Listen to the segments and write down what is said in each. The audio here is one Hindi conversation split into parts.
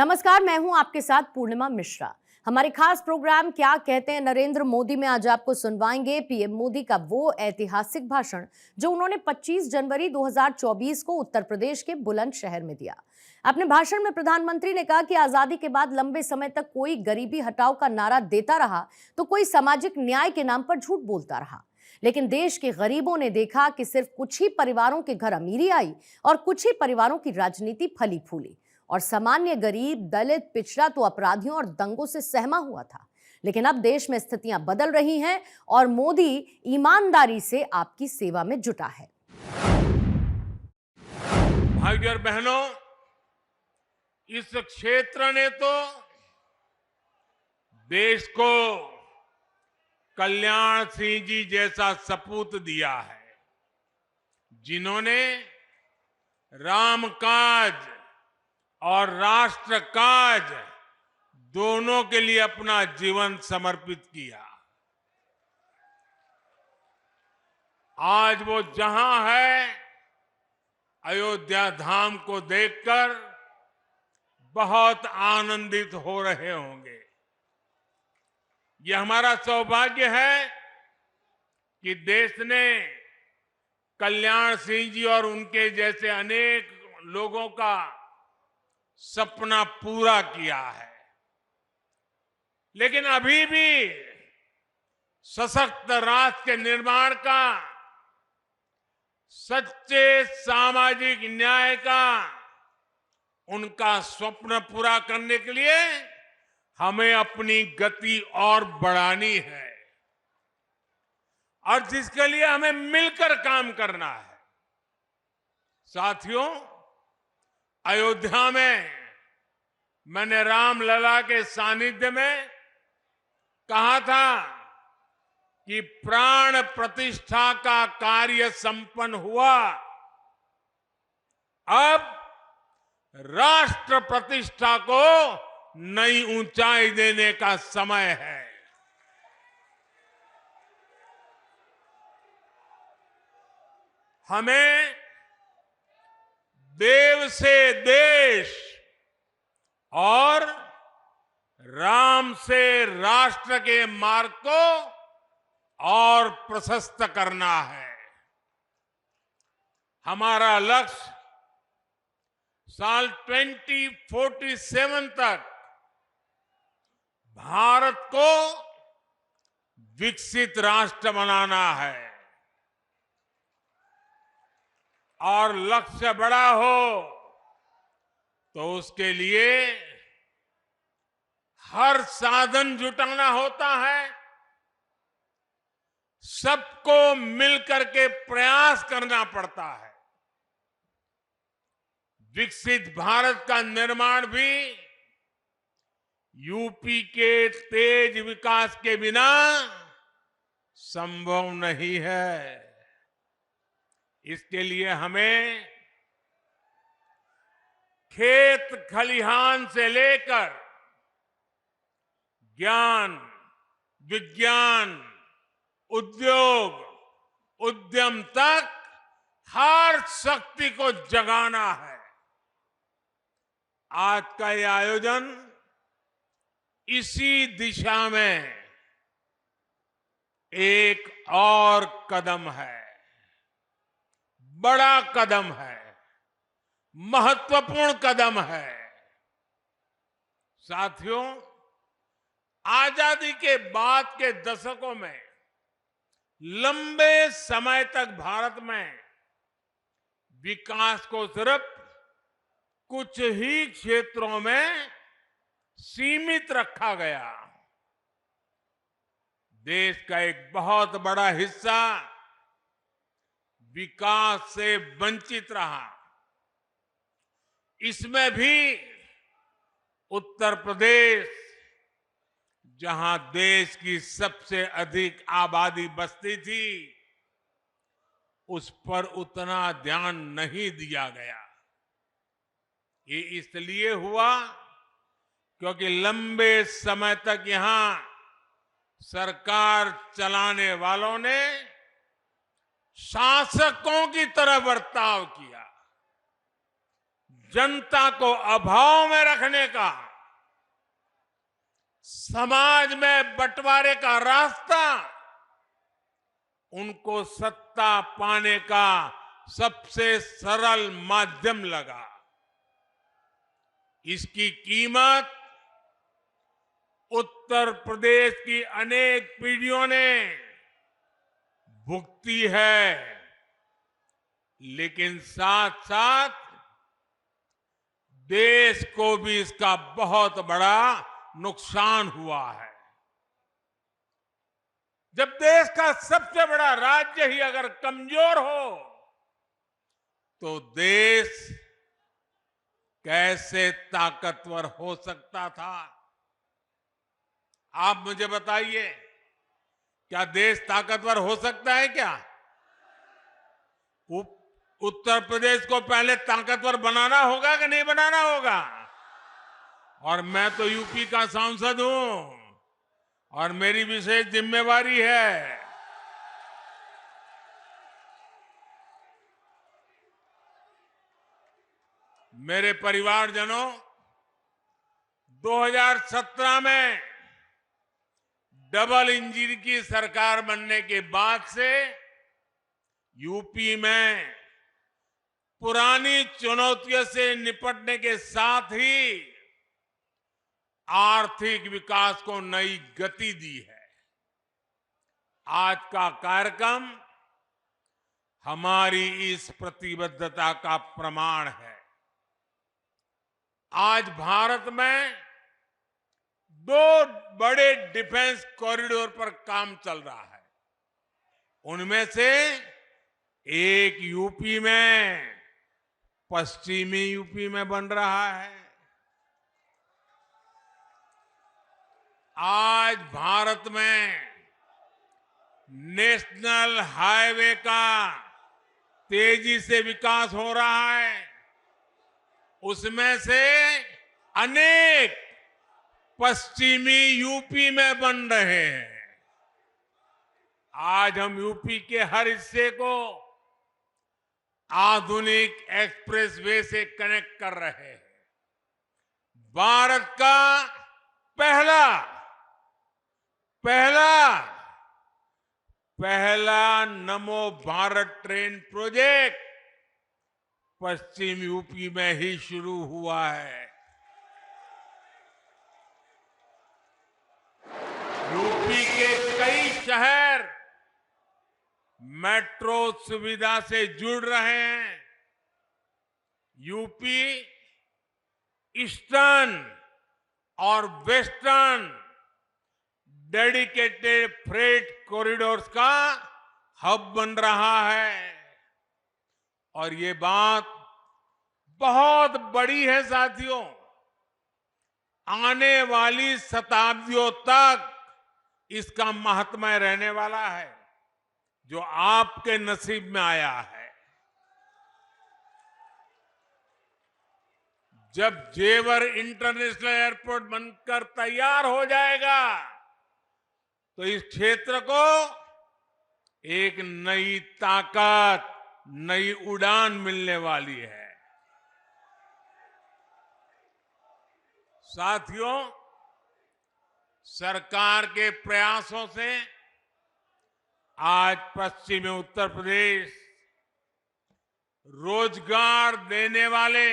नमस्कार, मैं हूं आपके साथ पूर्णिमा मिश्रा। हमारे खास प्रोग्राम क्या कहते हैं नरेंद्र मोदी में आज आपको सुनवाएंगे पीएम मोदी का वो ऐतिहासिक भाषण जो उन्होंने 25 जनवरी 2024 को उत्तर प्रदेश के बुलंदशहर में दिया। अपने भाषण में प्रधानमंत्री ने कहा कि आजादी के बाद लंबे समय तक कोई गरीबी हटाओ का नारा देता रहा तो कोई सामाजिक न्याय के नाम पर झूठ बोलता रहा, लेकिन देश के गरीबों ने देखा कि सिर्फ कुछ ही परिवारों के घर अमीरी आई और कुछ ही परिवारों की राजनीति फली फूली और सामान्य गरीब, दलित, पिछड़ा तो अपराधियों और दंगों से सहमा हुआ था। लेकिन अब देश में स्थितियां बदल रही हैं और मोदी ईमानदारी से आपकी सेवा में जुटा है। भाइयों और बहनों, इस क्षेत्र ने तो देश को कल्याण सिंह जी जैसा सपूत दिया है, जिन्होंने राम काज और राष्ट्र काज दोनों के लिए अपना जीवन समर्पित किया। आज वो जहां है, अयोध्या धाम को देखकर बहुत आनंदित हो रहे होंगे। यह हमारा सौभाग्य है कि देश ने कल्याण सिंह जी और उनके जैसे अनेक लोगों का सपना पूरा किया है। लेकिन अभी भी सशक्त राष्ट्र के निर्माण का, सच्चे सामाजिक न्याय का, उनका स्वप्न पूरा करने के लिए हमें अपनी गति और बढ़ानी है और जिसके लिए हमें मिलकर काम करना है। साथियों, अयोध्या में मैंने रामलला के सानिध्य में कहा था कि प्राण प्रतिष्ठा का कार्य संपन्न हुआ, अब राष्ट्र प्रतिष्ठा को नई ऊंचाई देने का समय है। हमें देव से देश और राम से राष्ट्र के मार्ग को और प्रशस्त करना है। हमारा लक्ष्य साल 2047 तक भारत को विकसित राष्ट्र बनाना है और लक्ष्य बड़ा हो तो उसके लिए हर साधन जुटाना होता है, सबको मिलकर के प्रयास करना पड़ता है। विकसित भारत का निर्माण भी यूपी के तेज विकास के बिना संभव नहीं है। इसके लिए हमें खेत खलिहान से लेकर ज्ञान, विज्ञान, उद्योग, उद्यम तक हर शक्ति को जगाना है। आज का ये आयोजन इसी दिशा में एक और कदम है, बड़ा कदम है, महत्वपूर्ण कदम है। साथियों, आजादी के बाद के दशकों में लंबे समय तक भारत में विकास को सिर्फ कुछ ही क्षेत्रों में सीमित रखा गया। देश का एक बहुत बड़ा हिस्सा विकास से वंचित रहा। इसमें भी उत्तर प्रदेश, जहां देश की सबसे अधिक आबादी बसती थी, उस पर उतना ध्यान नहीं दिया गया। ये इसलिए हुआ क्योंकि लंबे समय तक यहां सरकार चलाने वालों ने शासकों की तरह बर्ताव किया, जनता को अभाव में रखने का, समाज में बंटवारे का रास्ता उनको सत्ता पाने का सबसे सरल माध्यम लगा। इसकी कीमत उत्तर प्रदेश की अनेक पीढ़ियों ने भुगती है, लेकिन साथ साथ देश को भी इसका बहुत बड़ा नुकसान हुआ है। जब देश का सबसे बड़ा राज्य ही अगर कमजोर हो तो देश कैसे ताकतवर हो सकता था? आप मुझे बताइए, क्या देश ताकतवर हो सकता है क्या? उत्तर प्रदेश को पहले ताकतवर बनाना होगा कि नहीं बनाना होगा? और मैं तो यूपी का सांसद हूं और मेरी विशेष जिम्मेवारी है। मेरे परिवारजनों, 2017 में डबल इंजन की सरकार बनने के बाद से यूपी में पुरानी चुनौतियों से निपटने के साथ ही आर्थिक विकास को नई गति दी है। आज का कार्यक्रम हमारी इस प्रतिबद्धता का प्रमाण है। आज भारत में 2 बड़े डिफेंस कॉरिडोर पर काम चल रहा है। उनमें से एक यूपी में, पश्चिमी यूपी में बन रहा है। आज भारत में नेशनल हाईवे का तेजी से विकास हो रहा है। उसमें से अनेक पश्चिमी यूपी में बन रहे हैं। आज हम यूपी के हर हिस्से को आधुनिक एक्सप्रेसवे से कनेक्ट कर रहे हैं। भारत का पहला नमो भारत ट्रेन प्रोजेक्ट पश्चिम यूपी में ही शुरू हुआ है। यूपी के कई शहर मेट्रो सुविधा से जुड़ रहे हैं। यूपी ईस्टर्न और वेस्टर्न डेडिकेटेड फ्रेट कॉरिडोर्स का हब बन रहा है। और ये बात बहुत बड़ी है साथियों। आने वाली शताब्दियों तक इसका महात्म्य रहने वाला है, जो आपके नसीब में आया है। जब जेवर इंटरनेशनल एयरपोर्ट बनकर तैयार हो जाएगा तो इस क्षेत्र को एक नई ताकत, नई उड़ान मिलने वाली है। साथियों, सरकार के प्रयासों से आज पश्चिमी उत्तर प्रदेश रोजगार देने वाले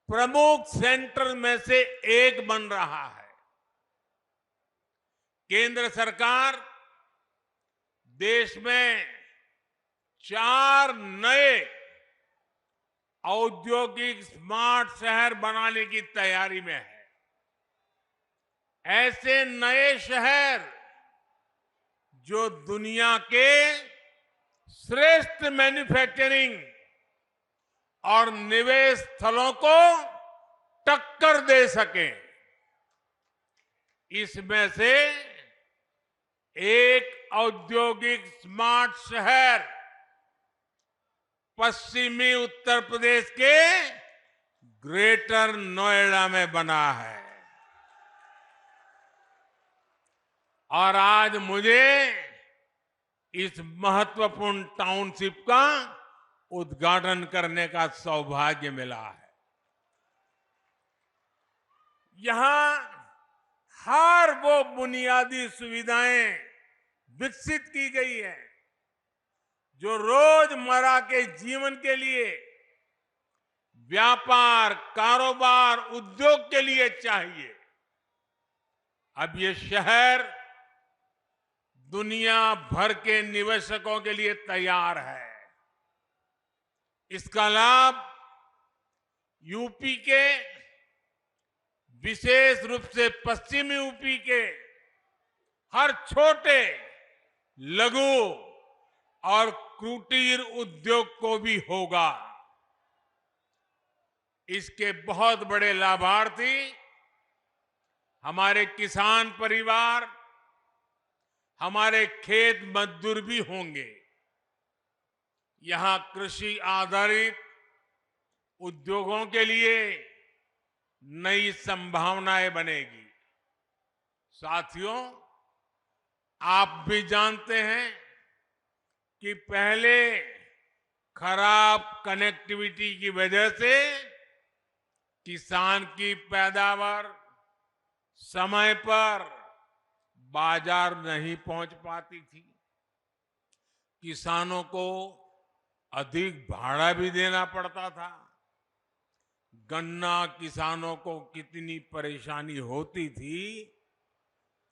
प्रमुख सेंटर में से एक बन रहा है। केंद्र सरकार देश में 4 नए औद्योगिक स्मार्ट शहर बनाने की तैयारी में है। ऐसे नए शहर जो दुनिया के श्रेष्ठ मैन्युफैक्चरिंग और निवेश स्थलों को टक्कर दे सके। इसमें से एक औद्योगिक स्मार्ट शहर पश्चिमी उत्तर प्रदेश के ग्रेटर नोएडा में बना है। और आज मुझे इस महत्वपूर्ण टाउनशिप का उद्घाटन करने का सौभाग्य मिला है। यहां हर वो बुनियादी सुविधाएं विकसित की गई है जो रोजमर्रा के जीवन के लिए, व्यापार, कारोबार, उद्योग के लिए चाहिए। अब ये शहर दुनिया भर के निवेशकों के लिए तैयार है। इसका लाभ यूपी के, विशेष रूप से पश्चिमी यूपी के हर छोटे, लघु और कुटीर उद्योग को भी होगा। इसके बहुत बड़े लाभार्थी हमारे किसान परिवार, हमारे खेत मजदूर भी होंगे। यहां कृषि आधारित उद्योगों के लिए नई संभावनाएं बनेगी। साथियों, आप भी जानते हैं कि पहले खराब कनेक्टिविटी की वजह से किसान की पैदावार समय पर बाजार नहीं पहुंच पाती थी। किसानों को अधिक भाड़ा भी देना पड़ता था। गन्ना किसानों को कितनी परेशानी होती थी,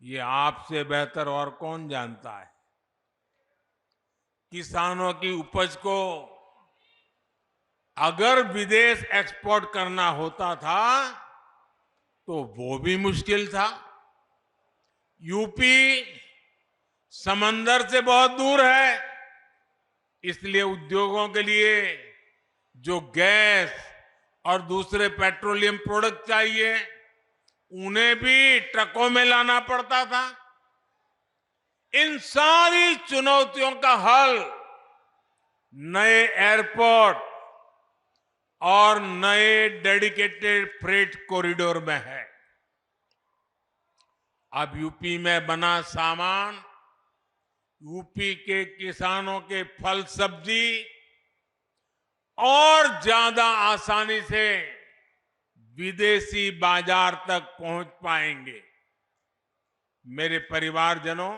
ये आपसे बेहतर और कौन जानता है। किसानों की उपज को अगर विदेश एक्सपोर्ट करना होता था तो वो भी मुश्किल था। यूपी समंदर से बहुत दूर है, इसलिए उद्योगों के लिए जो गैस और दूसरे पेट्रोलियम प्रोडक्ट चाहिए, उन्हें भी ट्रकों में लाना पड़ता था। इन सारी चुनौतियों का हल नए एयरपोर्ट और नए डेडिकेटेड फ्रेट कॉरिडोर में है। अब यूपी में बना सामान यूपी के किसानों के फल सब्जी और ज्यादा आसानी से विदेशी बाजार तक पहुंच पाएंगे। मेरे परिवारजनों,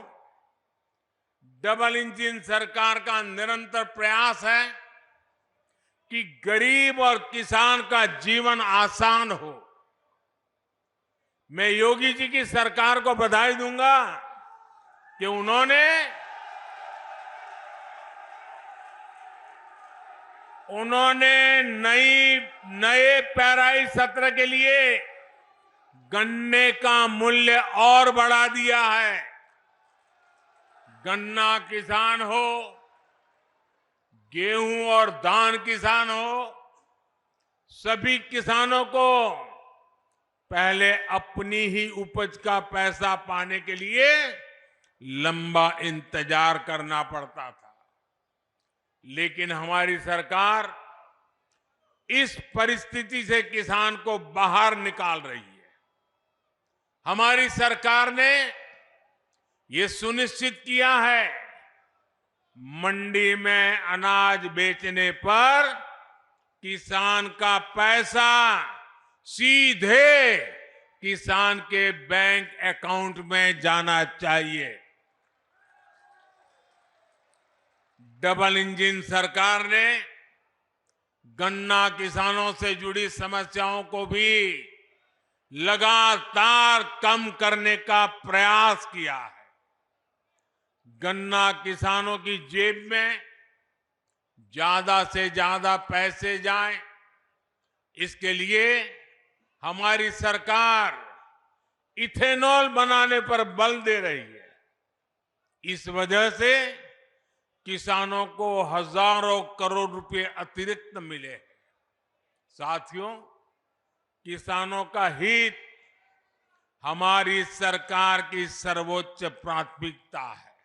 डबल इंजन सरकार का निरंतर प्रयास है कि गरीब और किसान का जीवन आसान हो। मैं योगी जी की सरकार को बधाई दूंगा कि उन्होंने नए पेराई सत्र के लिए गन्ने का मूल्य और बढ़ा दिया है। गन्ना किसान हो, गेहूं और धान किसान हो, सभी किसानों को पहले अपनी ही उपज का पैसा पाने के लिए लंबा इंतजार करना पड़ता था। लेकिन हमारी सरकार इस परिस्थिति से किसान को बाहर निकाल रही है। हमारी सरकार ने ये सुनिश्चित किया है, मंडी में अनाज बेचने पर किसान का पैसा सीधे किसान के बैंक अकाउंट में जाना चाहिए। डबल इंजन सरकार ने गन्ना किसानों से जुड़ी समस्याओं को भी लगातार कम करने का प्रयास किया है। गन्ना किसानों की जेब में ज्यादा से ज्यादा पैसे जाएं, इसके लिए हमारी सरकार इथेनॉल बनाने पर बल दे रही है। इस वजह से किसानों को हजारों करोड़ रुपए अतिरिक्त मिले हैं। साथियों, किसानों का हित हमारी सरकार की सर्वोच्च प्राथमिकता है।